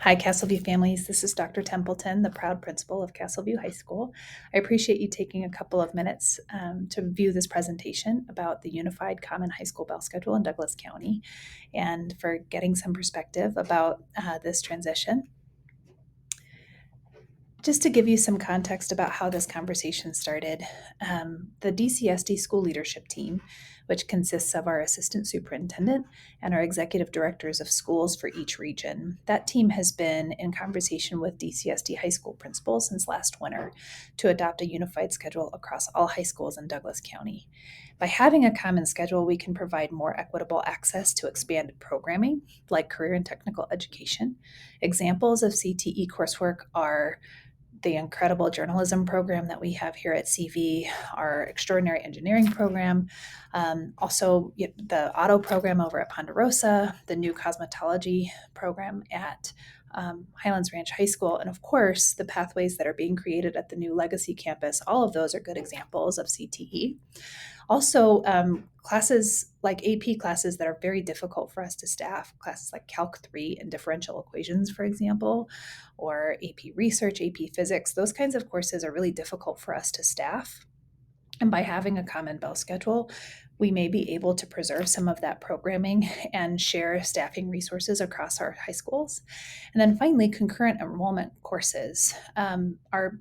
Hi, Castleview families. This is Dr. Templeton, the proud principal of Castleview High School. I appreciate you taking a couple of minutes to view this presentation about the Unified Common High School Bell Schedule in Douglas County and for getting some perspective about this transition. Just to give you some context about how this conversation started, the DCSD school leadership team, which consists of our assistant superintendent and our executive directors of schools for each region, that team has been in conversation with DCSD high school principals since last winter to adopt a unified schedule across all high schools in Douglas County. By having a common schedule, we can provide more equitable access to expanded programming like career and technical education. Examples of CTE coursework are the incredible journalism program that we have here at CV, our extraordinary engineering program, also the auto program over at Ponderosa, the new cosmetology program at Highlands Ranch High School, and of course, the pathways that are being created at the new Legacy campus. All of those are good examples of CTE. Also, classes like AP classes that are very difficult for us to staff, classes like Calc 3 and differential equations, for example, or AP Research, AP Physics, those kinds of courses are really difficult for us to staff. And by having a common bell schedule, we may be able to preserve some of that programming and share staffing resources across our high schools. And then finally, concurrent enrollment courses. Our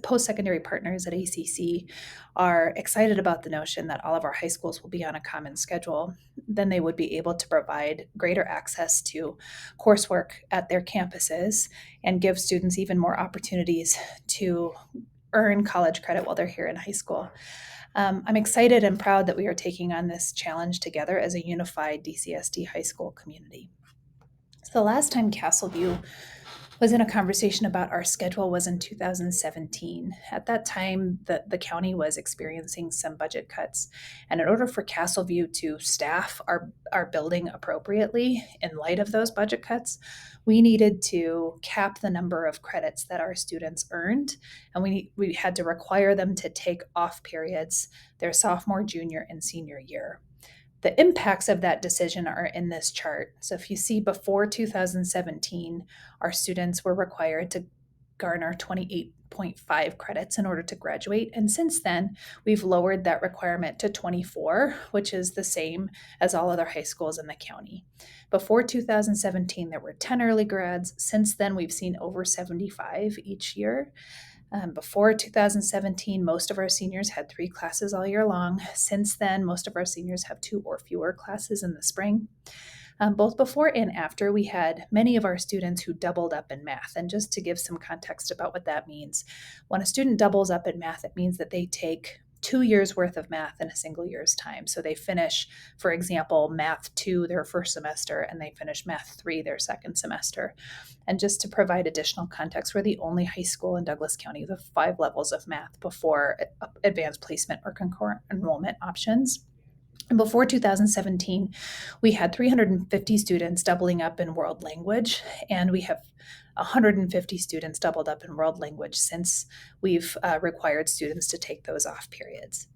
post-secondary partners at ACC are excited about the notion that all of our high schools will be on a common schedule. Then they would be able to provide greater access to coursework at their campuses and give students even more opportunities to earn college credit while they're here in high school. I'm excited and proud that we are taking on this challenge together as a unified DCSD high school community. So the last time Castleview was in a conversation about our schedule was in 2017. At that time, the county was experiencing some budget cuts. And in order for Castleview to staff our building appropriately in light of those budget cuts, we needed to cap the number of credits that our students earned. And we had to require them to take off periods their sophomore, junior, and senior year. The impacts of that decision are in this chart. So if you see before 2017, our students were required to garner 28.5 credits in order to graduate. And since then, we've lowered that requirement to 24, which is the same as all other high schools in the county. Before 2017, there were 10 early grads. Since then, we've seen over 75 each year. Before 2017, most of our seniors had 3 classes all year long. Since then, most of our seniors have 2 or fewer classes in the spring. Both before and after, we had many of our students who doubled up in math. And just to give some context about what that means, when a student doubles up in math, it means that they take 2 years worth of math in a single year's time. So they finish, for example, Math 2 their first semester, and they finish Math 3 their second semester. And just to provide additional context, we're the only high school in Douglas County with 5 levels of math before advanced placement or concurrent enrollment options. And before 2017, we had 350 students doubling up in world language, and we have 150 students doubled up in world language since we've required students to take those off periods.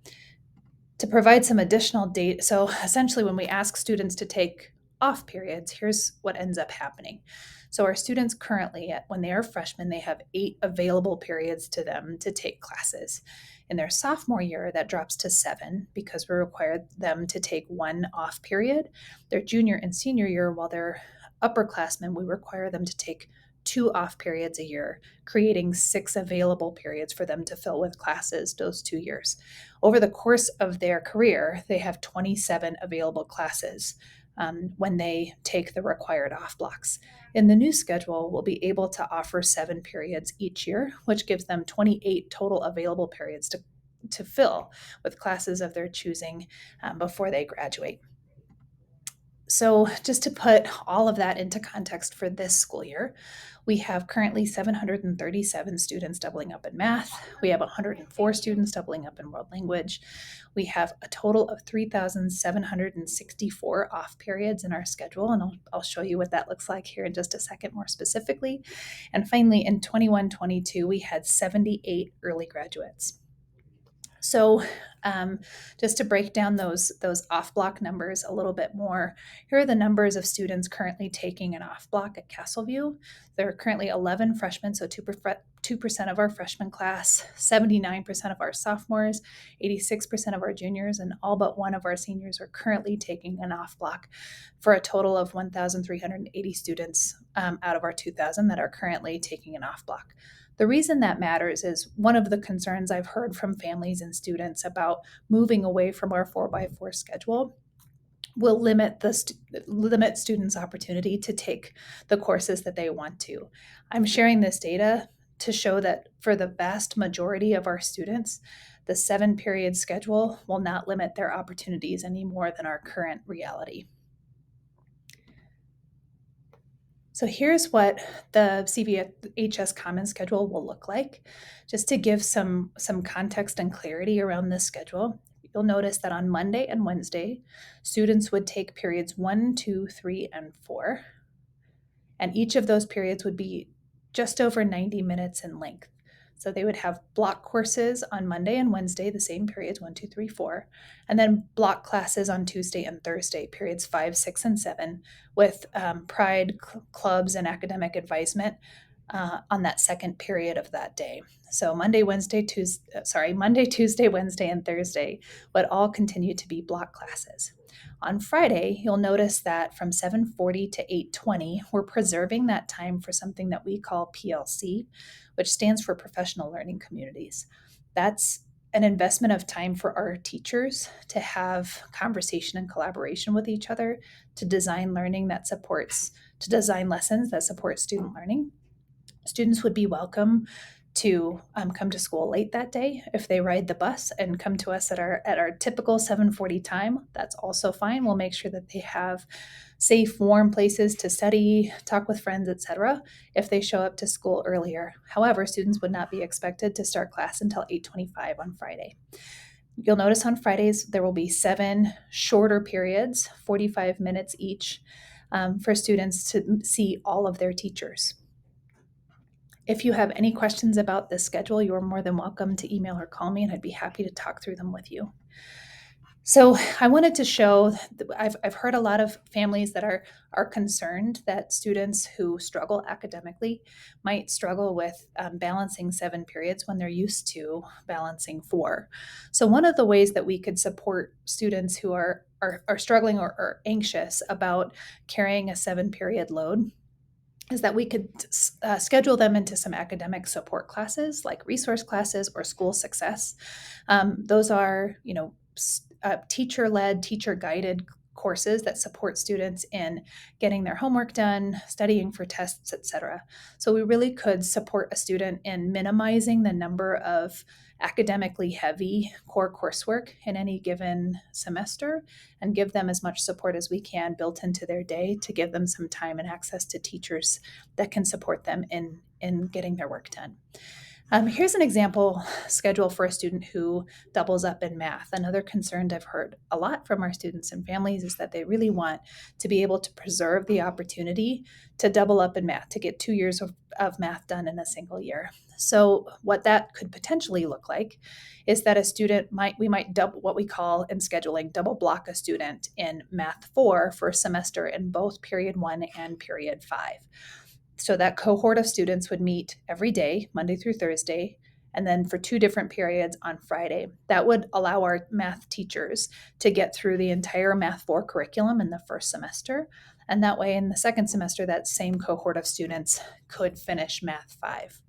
To provide some additional data, so essentially when we ask students to take off periods, here's what ends up happening. So our students currently, when they are freshmen, they have 8 available periods to them to take classes. In their sophomore year, that drops to 7 because we require them to take 1 off period. Their junior and senior year, while they're upperclassmen, we require them to take 2 off periods a year, creating 6 available periods for them to fill with classes those 2 years. Over the course of their career, they have 27 available classes when they take the required off blocks. In the new schedule, we'll be able to offer 7 periods each year, which gives them 28 total available periods to fill with classes of their choosing before they graduate. So just to put all of that into context for this school year, we have currently 737 students doubling up in math. We have 104 students doubling up in world language. We have a total of 3,764 off periods in our schedule, and I'll show you what that looks like here in just a second more specifically. And finally, in 21-22, we had 78 early graduates. So, just to break down those off block numbers a little bit more, here are the numbers of students currently taking an off block at Castleview. There are currently 11 freshmen, so 2% of our freshman class, 79% of our sophomores, 86% of our juniors, and all but one of our seniors are currently taking an off block, for a total of 1,380 students out of our 2,000 that are currently taking an off block. The reason that matters is one of the concerns I've heard from families and students about moving away from our 4x4 schedule will limit students' opportunity to take the courses that they want to. I'm sharing this data to show that for the vast majority of our students, the 7-period schedule will not limit their opportunities any more than our current reality. So here's what the CVHS common schedule will look like. Just to give some context and clarity around this schedule, you'll notice that on Monday and Wednesday, students would take periods 1, 2, 3, and 4. And each of those periods would be just over 90 minutes in length. So they would have block courses on Monday and Wednesday, the same periods 1, 2, 3, 4, and then block classes on Tuesday and Thursday, periods 5, 6, and 7, with pride clubs and academic advisement on that second period of that day. So Monday, Tuesday, Wednesday, and Thursday would all continue to be block classes. On Friday, you'll notice that from 7:40 to 8:20, we're preserving that time for something that we call PLC, which stands for Professional Learning Communities. That's an investment of time for our teachers to have conversation and collaboration with each other, to design lessons that support student learning. Students would be welcome to come to school late that day. If they ride the bus and come to us at our typical 7:40 time, that's also fine. We'll make sure that they have safe, warm places to study, talk with friends, etc. if they show up to school earlier. However, students would not be expected to start class until 8:25 on Friday. You'll notice on Fridays there will be 7 shorter periods, 45 minutes each, for students to see all of their teachers. If you have any questions about this schedule, you are more than welcome to email or call me, and I'd be happy to talk through them with you. So I wanted to show, I've heard a lot of families that are concerned that students who struggle academically might struggle with balancing 7 periods when they're used to balancing 4. So one of the ways that we could support students who are struggling or anxious about carrying a 7-period load is that we could schedule them into some academic support classes like resource classes or school success. Those are, teacher-led, teacher-guided courses that support students in getting their homework done, studying for tests, etc. So we really could support a student in minimizing the number of academically heavy core coursework in any given semester and give them as much support as we can built into their day to give them some time and access to teachers that can support them in getting their work done. Here's an example schedule for a student who doubles up in math. Another concern I've heard a lot from our students and families is that they really want to be able to preserve the opportunity to double up in math, to get 2 years of math done in a single year. So what that could potentially look like is that we might double, what we call in scheduling, double block a student in math 4 for a semester in both period 1 and period 5. So that cohort of students would meet every day, Monday through Thursday, and then for 2 different periods on Friday. That would allow our math teachers to get through the entire Math 4 curriculum in the first semester. And that way, in the second semester, that same cohort of students could finish Math 5.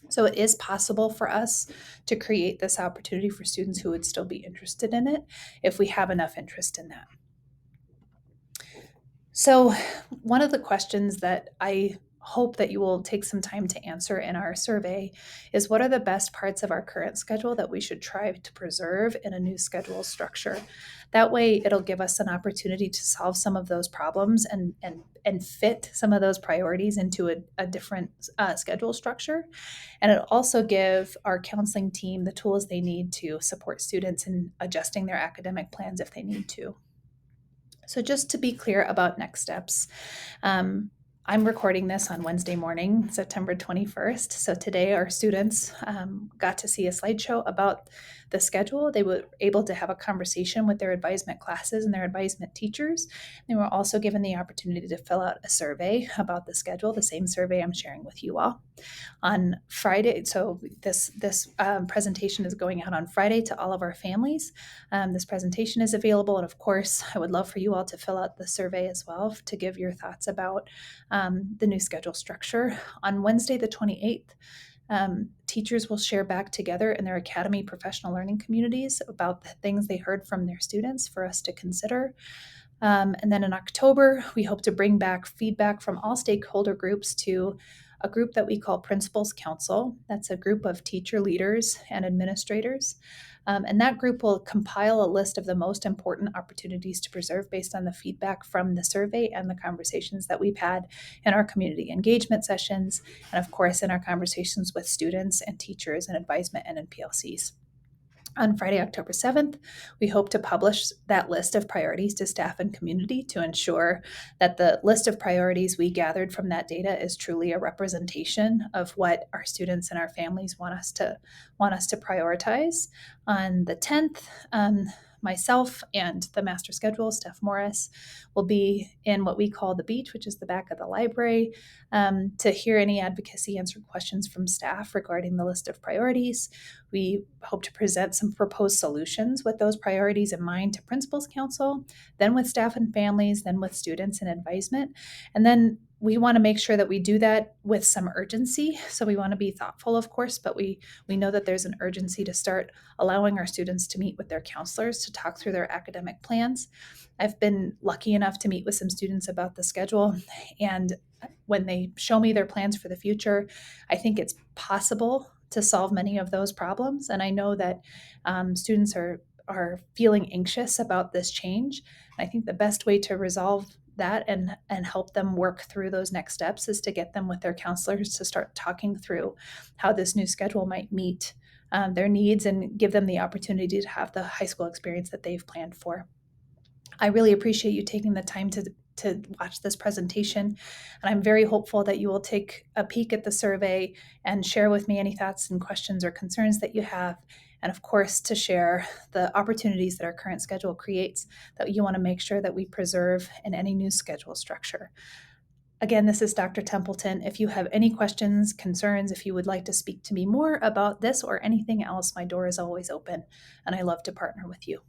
So it is possible for us to create this opportunity for students who would still be interested in it if we have enough interest in that. So one of the questions that I hope that you will take some time to answer in our survey is, what are the best parts of our current schedule that we should try to preserve in a new schedule structure? That way it'll give us an opportunity to solve some of those problems and fit some of those priorities into a different schedule structure. And it'll also give our counseling team the tools they need to support students in adjusting their academic plans if they need to. So just to be clear about next steps, I'm recording this on Wednesday morning, September 21st. So today our students got to see a slideshow about the schedule. They were able to have a conversation with their advisement classes and their advisement teachers. They were also given the opportunity to fill out a survey about the schedule, the same survey I'm sharing with you all on Friday. So this presentation is going out on Friday to all of our families. This presentation is available, and of course, I would love for you all to fill out the survey as well to give your thoughts about the new schedule structure. On Wednesday, the 28th, teachers will share back together in their academy professional learning communities about the things they heard from their students for us to consider. And then in October, we hope to bring back feedback from all stakeholder groups to a group that we call Principals Council. That's a group of teacher leaders and administrators. And that group will compile a list of the most important opportunities to preserve based on the feedback from the survey and the conversations that we've had in our community engagement sessions, and of course, in our conversations with students and teachers and advisement and in PLCs. On Friday, October 7th, we hope to publish that list of priorities to staff and community to ensure that the list of priorities we gathered from that data is truly a representation of what our students and our families want us to prioritize. On the 10th, myself and the master schedule, Steph Morris, will be in what we call the beach, which is the back of the library, to hear any advocacy, answer questions from staff regarding the list of priorities. We hope to present some proposed solutions with those priorities in mind to Principals Council, then with staff and families, then with students and advisement. And then we want to make sure that we do that with some urgency. So we want to be thoughtful, of course, but we know that there's an urgency to start allowing our students to meet with their counselors to talk through their academic plans. I've been lucky enough to meet with some students about the schedule, and when they show me their plans for the future, I think it's possible to solve many of those problems. And I know that students are feeling anxious about this change. And I think the best way to resolve that and help them work through those next steps is to get them with their counselors to start talking through how this new schedule might meet their needs and give them the opportunity to have the high school experience that they've planned for. I really appreciate you taking the time to watch this presentation, and I'm very hopeful that you will take a peek at the survey and share with me any thoughts and questions or concerns that you have, and of course to share the opportunities that our current schedule creates that you want to make sure that we preserve in any new schedule structure. Again, this is Dr. Templeton. If you have any questions, concerns, if you would like to speak to me more about this or anything else, my door is always open, and I love to partner with you.